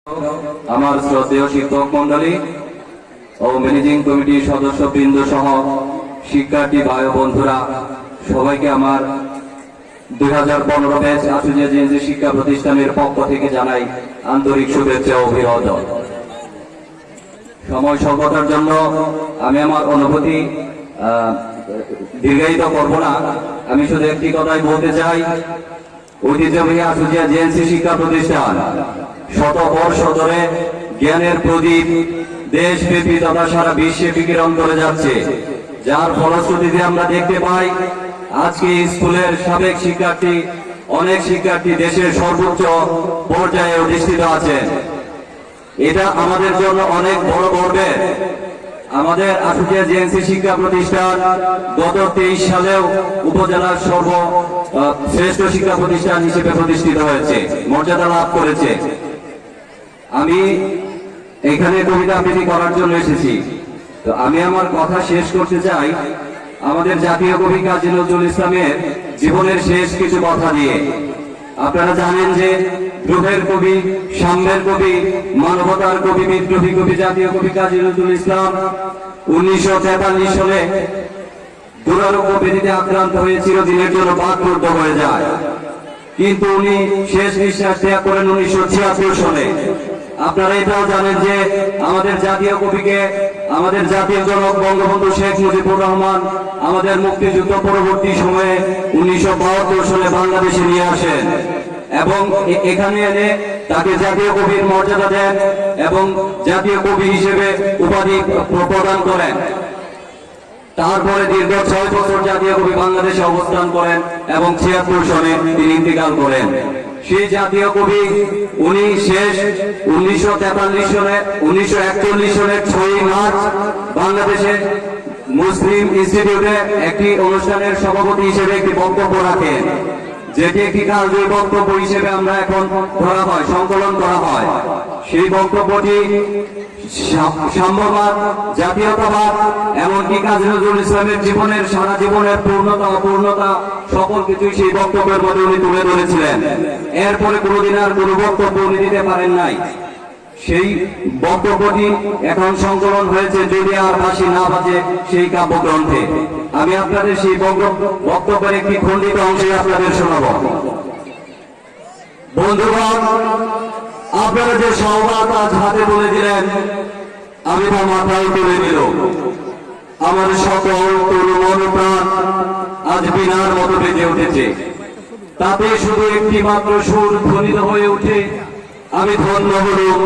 আমার শ্রদ্ধেয় শিক্ষক মন্ডলী ও ম্যানেজিং কমিটির সদস্যবৃন্দ সহ শিক্ষার্থী ভাই বন্ধুরা সবাইকে আমার 2015 ব্যাচ আশুলিয়া জেএনসি শিক্ষা প্রতিষ্ঠানের পক্ষ থেকে জানাই আন্তরিক শুভেচ্ছা ও অভিনন্দন। সময় স্বল্পতার জন্য আমি আমার অনুভূতি দীর্ঘায়িত করব না। আমি শুধু একটি কথাই বলতে চাই, ঐতিহ্যবাহী আশুলিয়া জেএনসি শিক্ষা প্রতিষ্ঠান শত বর্ষ ধরে জ্ঞানের প্রদীপ দেশব্যাপী তথা সারা বিশ্বে বিকিরণ করে যাচ্ছে, যার ফলশ্রুতিতে আমরা দেখতে পাই আজকে স্কুলের সাবেক শিক্ষার্থী অনেক শিক্ষার্থী দেশের সর্বোচ্চ পর্যায়ে অধিষ্ঠিত আছেন। এটা আমাদের জন্য অনেক বড় গর্বের। আমাদের আশুলিয়া জেএনসি শিক্ষা প্রতিষ্ঠান গত 23 সালেও উপজেলার শ্রেষ্ঠ শিক্ষা প্রতিষ্ঠান হিসেবে প্রতিষ্ঠিত হয়েছে, মর্যাদা লাভ করেছে। আমি এখানে কবিতা আবৃত্তি করার জন্য এসেছি, তো আমি আমার কথা শেষ করতে চাই আমাদের জাতীয় কবি কাজী নজরুল ইসলামের জীবনের শেষ কিছু কথা দিয়ে। আপনারা জানেন যে দ্রোহের কবি, সাম্যের কবি, মানবতার কবি, বিদ্রোহী কবি জাতীয় কবি কাজী নজরুল ইসলাম 1943 সালে দুরারোগ্য ব্যাধিতে আক্রান্ত হয়ে চিরদিনের জন্য বাকরুদ্ধ হয়ে যায়, কিন্তু উনি শেষ নিঃশ্বাস ত্যাগ করেন 1976 সালে। আপনারা এটাও জানেন যে আমাদের জাতীয় কবিকে আমাদের জাতীয় জনক বঙ্গবন্ধু শেখ মুজিবুর রহমান আমাদের মুক্তিযুদ্ধ পরবর্তী সময়ে 1972 সালে বাংলাদেশে নিয়ে আসেন এবং এখানে এনে তাকে জাতীয় কবির মর্যাদা দেন এবং জাতীয় কবি হিসেবে উপাধি প্রদান করেন। তারপরে দীর্ঘ 6 বছর জাতীয় কবি বাংলাদেশে অবস্থান করেন এবং 76 সনে তিনি ইন্তেকাল করেন। সেই জাতীয় কবি উনি শেষ 1941 সনের 6 মার্চ বাংলাদেশে মুসলিম ইনস্টিটিউটে একটি অনুষ্ঠানের সভাপতি হিসেবে একটি বক্তব্য রাখেন, যেটি একটি কালজয়ী বক্তব্য হিসেবে আমরা এখন ধরা হয়, সংকলন করা হয়। সেই বক্তব্যটি সাম্যবাদ, জাতীয়তাবাদ, এমনকি কাজী নজরুল ইসলামের জীবনের সারা জীবনের পূর্ণতা অপূর্ণতা সকল কিছুই সেই বক্তব্যের মধ্যে উনি তুলে ধরেছিলেন। এরপরে কোনোদিন আর কোনো বক্তব্য উনি দিতে পারেন নাই। সেই বক্তব্যটি এখন সংকলন হয়েছে যদি আর বাঁশি না বাজে সেই কাব্যগ্রন্থে। আমি আপনাদের সেই বক্তব্যের একটি খণ্ডিত অংশে আপনাদের শোনাব। বন্ধুগণ, আপনারা যে সওগাত আজ হাতে বলে দিলেন, আমি তা মাথায় তুলে দিল। আমার সকল তরু মন প্রাণ আজ বীণার মতো বেজে উঠেছে। তাতে শুধু একটি মাত্র সুর ধ্বনিত হয়ে উঠে, আমি ধন্য হলুম,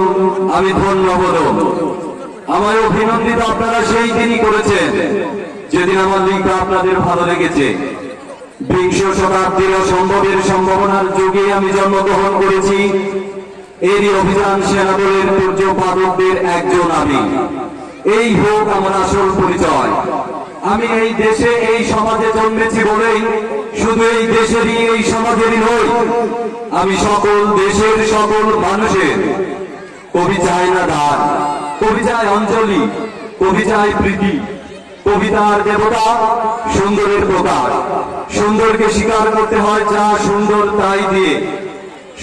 আমি ধন্য হলুম। আমার অভিনন্দিত আপনারা সেই দিনই করেছেন যেদিন আমার লিখা আপনাদের ভালো লেগেছে। বিংশ শতাব্দীর অসম্ভবের সম্ভাবনার যুগে আমি জন্মগ্রহণ করেছি। এরই অভিযান সেনাদলের পূর্যপাদকদের একজন আমি। এই হোক আমার আসল পরিচয়। আমি এই দেশে এই সমাজে জন্মেছি বলেই শুধু এই দেশেরই এই সমাজেরই নই, আমি সকল দেশের সকল মানুষের। কবি চায় না দান, কবি চায় অঞ্জলি, কবি চায় প্রীতি। কবিতার দেবতা সুন্দরের প্রকাশ। সুন্দরকে স্বীকার করতে হয় যা সুন্দর তাই দিয়ে।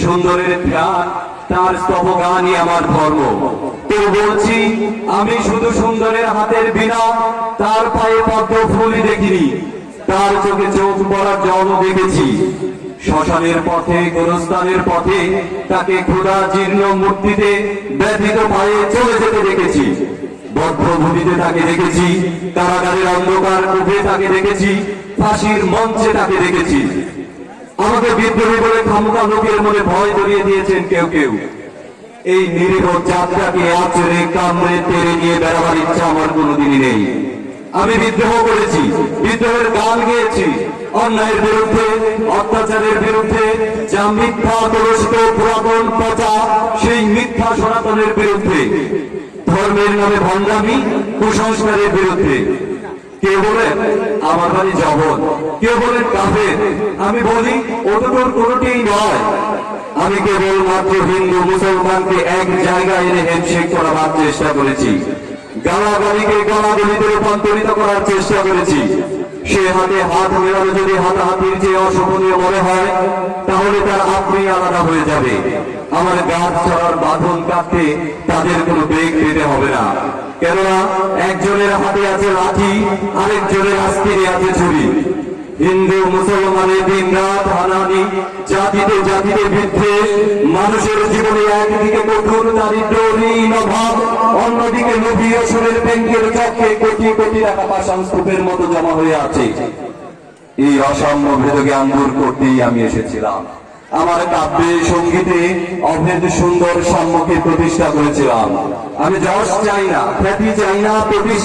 সুন্দরের ধ্যান, তার স্তবগানই আমার ধর্ম। তো বলছি, আমি শুধু সুন্দরের হাতের বীণা, তার পায়ে পদ্ম ফুলই দেখিনি, তার চোখে চোখ পড়ার জল দেখেছি। শ্মশানের পথে, গোরস্থানের পথে তাকে ক্ষুধা জীর্ণ মূর্তিতে ব্যথিত পায়ে চলে যেতে দেখেছি। বদ্ধভূমিতে তাকে দেখেছি, কারাগারের অন্ধকার কূপে তাকে দেখেছি, ফাঁসির মঞ্চে তাকে দেখেছি। আমাকে বিদ্রোহী বলে খামোখা লোকের মনে ভয় ধরিয়ে দিয়েছেন কেউ কেউ। এই নিরীহ যাত্রাকে আচরে কামড়ে তেড়ে নিয়ে বেড়াবার ইচ্ছা আমার কোনোদিনই নেই। আমি বিদ্রোহ করেছি, বিদ্রোহের গান গেয়েছি, অন্যায়ের বিরুদ্ধে, অত্যাচারের বিরুদ্ধে, যা মিথ্যা কলুষিত পুরাতন পচা সেই মিথ্যা সনাতনের বিরুদ্ধে, ধর্মের নামে ভণ্ডামি, কুসংস্কারের বিরুদ্ধে। কেউ বলেন আমার বাড়ি জবন, কেউ বলেন কাফের। আমি বলি ওটুকুর কোনোটিই নয়। আমি কেবল মাত্র হিন্দু মুসলমানকে এক জায়গায় এনে হ্যান্ডশেক করাবার চেষ্টা করেছি, গালাগালিকে গলাগলিতে রূপান্তরিত করার চেষ্টা করেছি। সে হাতে হাত মেলানো যদি হাতাহাতির যে অশোভনীয় মনে হয়, তাহলে তার আপনি আলাদা হয়ে যাবে। আমার গাছ ছাড়ার বাঁধন কাটতে তাদের কোনো ব্রেক দিতে হবে না, কেননা একজনের হাতে আছে লাঠি, আরেকজনের আস্তিরে আছে ছুরি। হিন্দু মুসলমানের দিন রাত হানাহানি, জাতিতে জাতিতে বিদ্বেষ, মানুষের জীবনে একদিকে কঠোর দারিদ্র ঋণ অভাব, অন্যদিকে নবী আসরের ব্যাংকের চক্রে কোটি কোটি টাকা পাষাণ স্তূপের মতো জমা হয়ে আছে। এই অসাম্য ভেদকে দূর করতেই আমি এসেছিলাম। আমার কাব্যে সঙ্গীতে অভেদ সুন্দর সাম্যকে প্রতিষ্ঠা করেছিলাম। আমি যশ চাই না, খ্যাতি চাই না, প্রতিষ্ঠা